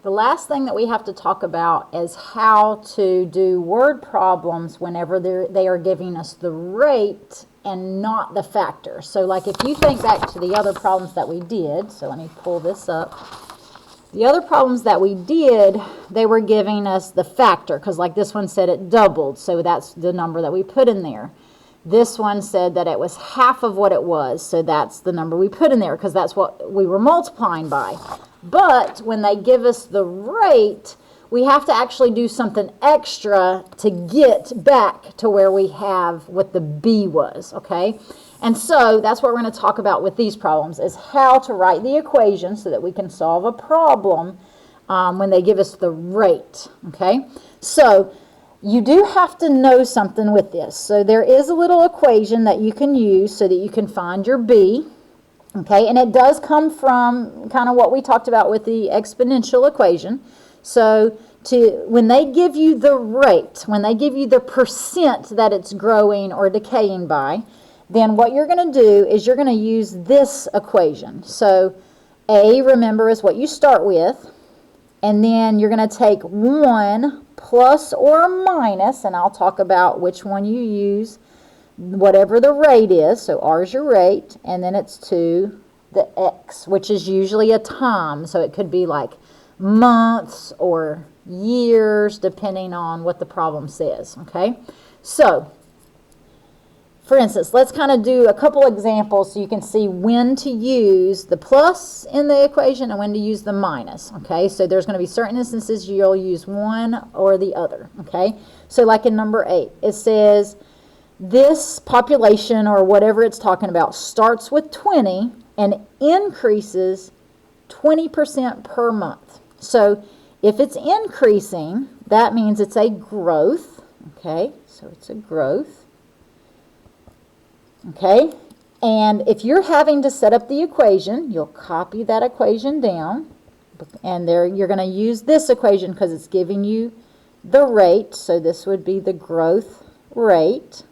The last thing that we have to talk about is how to do word problems whenever they are giving us the rate and not the factor. So like if you think back to the other problems that we did, so let me pull this up. The other problems that we did, they were giving us the factor, because like this one said it doubled, so that's the number that we put in there. This one said that it was half of what it was, so that's the number we put in there, because that's what we were multiplying by. But when they give us the rate, we have to actually do something extra to get back to where we have what the B was, okay? And so that's what we're going to talk about with these problems, is how to write the equation so that we can solve a problem when they give us the rate, okay? So you do have to know something with this. So there is a little equation that you can use so that you can find your B, okay? And it does come from kind of what we talked about with the exponential equation. So when they give you the rate, when they give you the percent that it's growing or decaying by, then what you're going to do is you're going to use this equation. So A, remember, is what you start with, and then you're going to take 1 plus or minus, and I'll talk about which one you use, whatever the rate is. So R is your rate, and then it's to the X, which is usually a time. So it could be like months or years, depending on what the problem says, okay? So for instance, let's kind of do a couple examples so you can see when to use the plus in the equation and when to use the minus, okay? So there's going to be certain instances you'll use one or the other, okay? So like in number 8, it says this population or whatever it's talking about starts with 20 and increases 20% per month. So if it's increasing, that means it's a growth, okay? So it's a growth. Okay, and if you're having to set up the equation, you'll copy that equation down, and there you're going to use this equation because it's giving you the rate. So this would be the growth rate.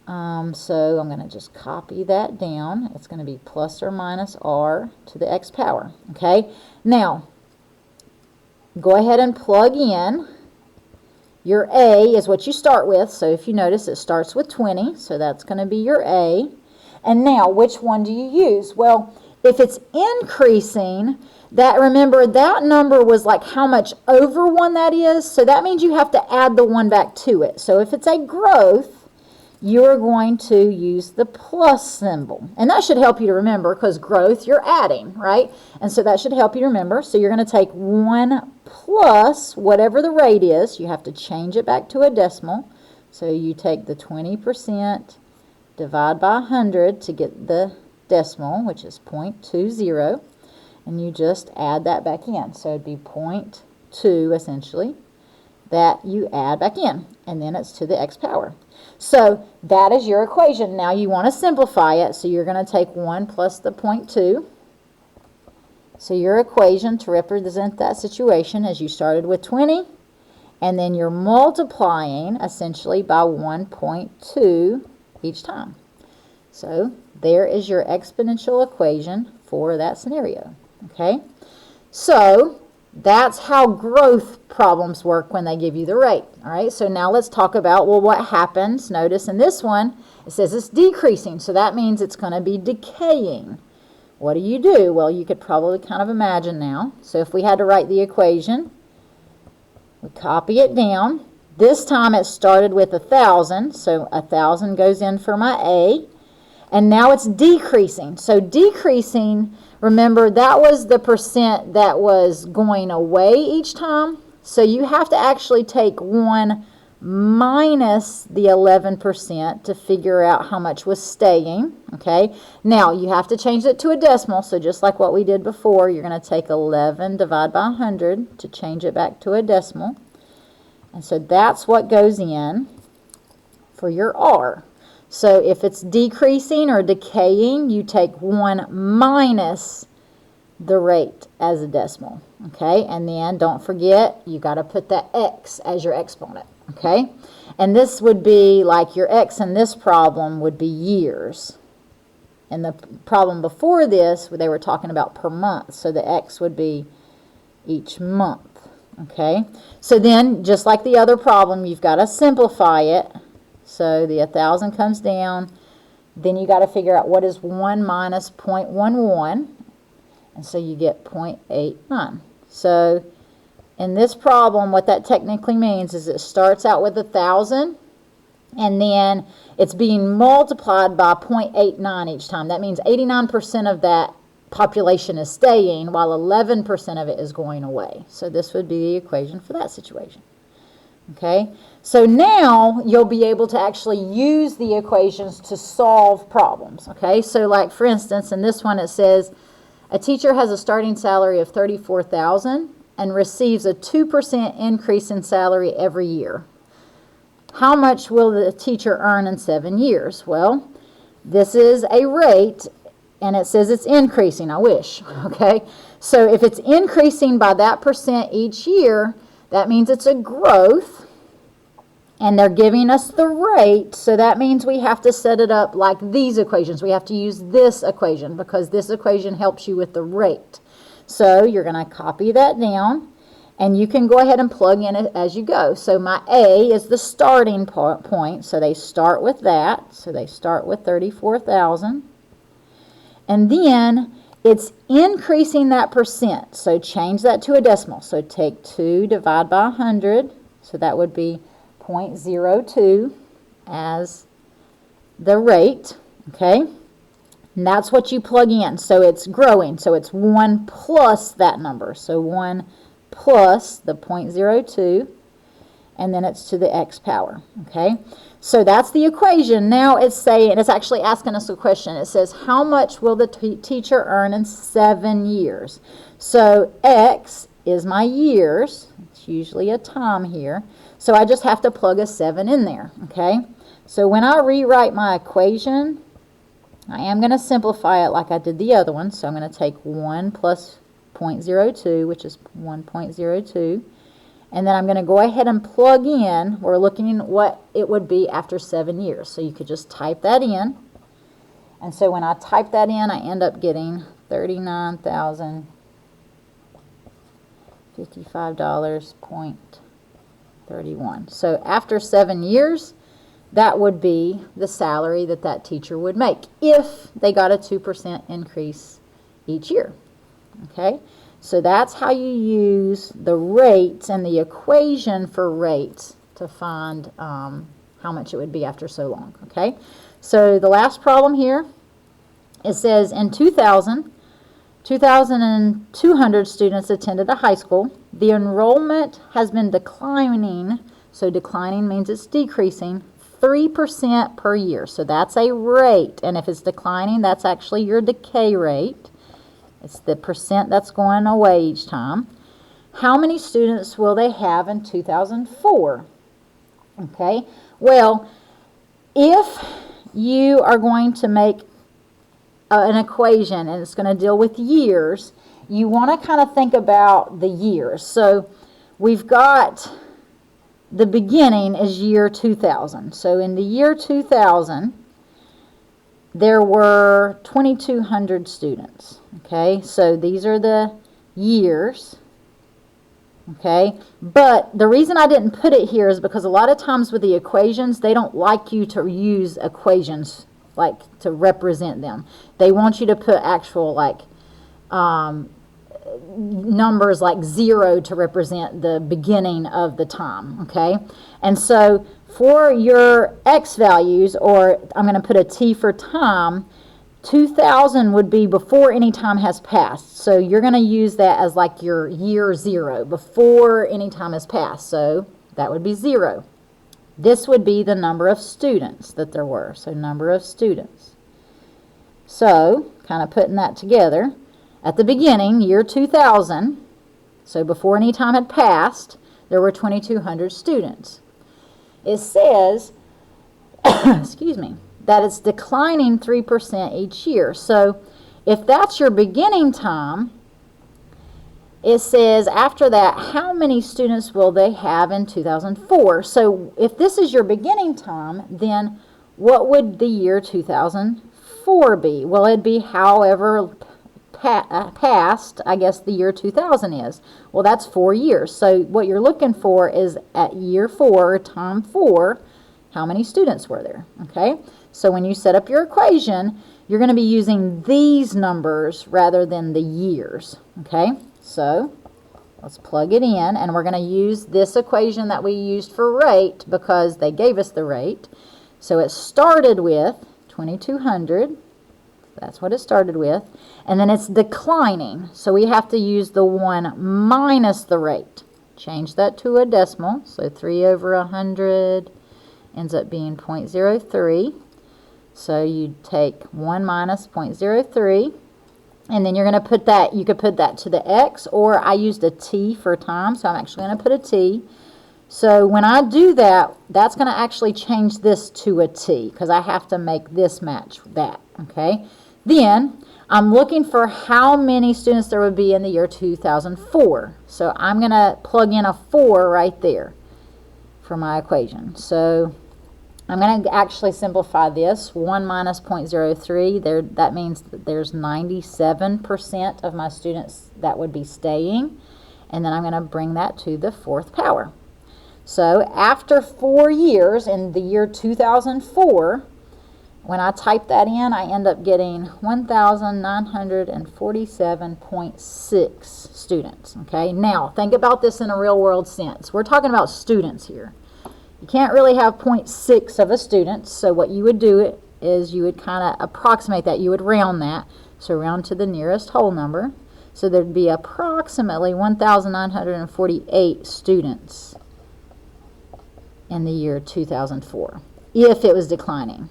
So I'm going to just copy that down. It's going to be plus or minus R to the X power. Okay, now go ahead and plug in. Your A is what you start with, so if you notice it starts with 20, so that's going to be your A. And now, which one do you use? Well, if it's increasing, remember that number was like how much over 1 that is, so that means you have to add the 1 back to it. So if it's a growth, you're going to use the plus symbol. And that should help you to remember, because growth, you're adding, right? And so that should help you to remember. So you're going to take 1 plus whatever the rate is. You have to change it back to a decimal. So you take the 20%, divide by 100 to get the decimal, which is 0.20. And you just add that back in. So it'd be 0.2 essentially that you add back in. And then it's to the X power. So that is your equation. Now you want to simplify it, so you're going to take 1 plus the 0.2. So your equation to represent that situation is you started with 20, and then you're multiplying essentially by 1.2 each time. So there is your exponential equation for that scenario. Okay? So that's how growth problems work when they give you the rate. All right, so now let's talk about, well, what happens. Notice in this one, it says it's decreasing, so that means it's going to be decaying. What do you do? Well, you could probably kind of imagine now. So if we had to write the equation, we copy it down. This time it started with 1,000, so 1,000 goes in for my A. And now it's decreasing. So decreasing, remember, that was the percent that was going away each time. So you have to actually take 1 minus the 11% to figure out how much was staying. Okay. Now you have to change it to a decimal. So just like what we did before, you're going to take 11 divided by 100 to change it back to a decimal. And so that's what goes in for your R. So if it's decreasing or decaying, you take 1 minus the rate as a decimal, okay? And then don't forget, you got to put that X as your exponent, okay? And this would be like your X in this problem would be years. And the problem before this, they were talking about per month, so the X would be each month. Okay, so then just like the other problem, you've got to simplify it. So the 1,000 comes down. Then you got to figure out what is 1 minus 0.11, and so you get 0.89. So in this problem, what that technically means is it starts out with 1,000, and then it's being multiplied by 0.89 each time. That means 89% of that population is staying, while 11% of it is going away. So this would be the equation for that situation. Okay, so now you'll be able to actually use the equations to solve problems. Okay, so like for instance, in this one it says a teacher has a starting salary of $34,000 and receives a 2% increase in salary every year. How much will the teacher earn in 7 years? Well, this is a rate, and it says it's increasing. I wish. Okay, so if it's increasing by that percent each year, that means it's a growth, and they're giving us the rate, so that means we have to set it up like these equations. We have to use this equation because this equation helps you with the rate. So you're going to copy that down, and you can go ahead and plug in it as you go. So my A is the starting point, so they start with that. So they start with 34,000, and then it's increasing that percent, so change that to a decimal. So take 2, divide by 100, so that would be 0.02 as the rate, okay? And that's what you plug in. So it's growing, so it's 1 plus that number. So 1 plus the 0.02, and then it's to the x power, okay? So that's the equation. Now it's saying, it's actually asking us a question. It says, how much will the teacher earn in 7 years? So x is my years. It's usually a time here. So I just have to plug a 7 in there, okay? So when I rewrite my equation, I am going to simplify it like I did the other one. So I'm going to take 1 plus 0.02, which is 1.02. And then I'm going to go ahead and plug in, we're looking at what it would be after 7 years. So you could just type that in. And so when I type that in, I end up getting $39,055.31. So after 7 years, that would be the salary that that teacher would make if they got a 2% increase each year. Okay? So that's how you use the rates and the equation for rates to find how much it would be after so long. Okay, so the last problem here, it says in 2000, 2,200 students attended a high school. The enrollment has been declining, so declining means it's decreasing, 3% per year. So that's a rate, and if it's declining, that's actually your decay rate. It's the percent that's going away each time. How many students will they have in 2004? Okay, well, if you are going to make an equation and it's going to deal with years, you want to kind of think about the years. So we've got the beginning is year 2000. So in the year 2000, there were 2,200 students. Okay, so these are the years. Okay, but the reason I didn't put it here is because a lot of times with the equations, they don't like you to use equations like to represent them. They want you to put actual like numbers like 0 to represent the beginning of the time. Okay, and so for your x values, or I'm going to put a t for time, 2000 would be before any time has passed. So you're going to use that as like your year 0, before any time has passed. So that would be 0. This would be the number of students that there were. So number of students. So kind of putting that together. At the beginning, year 2000, so before any time had passed, there were 2,200 students. It says, excuse me, that it's declining 3% each year. So if that's your beginning time, it says after that, how many students will they have in 2004? So if this is your beginning time, then what would the year 2004 be? Well, it'd be however past, I guess, the year 2000 is. Well, that's 4 years. So what you're looking for is at year 4, time 4, how many students were there, okay? So when you set up your equation, you're going to be using these numbers rather than the years, okay? So let's plug it in, and we're going to use this equation that we used for rate because they gave us the rate. So it started with 2200. That's what it started with. And then it's declining. So we have to use the 1 minus the rate. Change that to a decimal. So 3 over 100 ends up being 0.03. So you take 1 minus 0.03. And then you're going to put that, you could put that to the x, or I used a t for time. So I'm actually going to put a t. So when I do that, that's going to actually change this to a t because I have to make this match that, okay? Then I'm looking for how many students there would be in the year 2004. So I'm going to plug in a 4 right there for my equation. So I'm going to actually simplify this. 1 minus 0.03, there, that means that there's 97% of my students that would be staying. And then I'm going to bring that to the 4th power. So after 4 years, in the year 2004, when I type that in, I end up getting 1,947.6 students. Okay, now think about this in a real world sense. We're talking about students here. You can't really have 0.6 of a student, so what you would do is you would kind of approximate that. You would round that, so round to the nearest whole number. So there'd be approximately 1,948 students in the year 2004, if it was declining.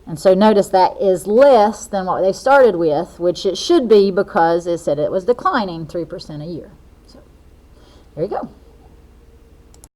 And so notice that is less than what they started with, which it should be because it said it was declining 3% a year. So there you go.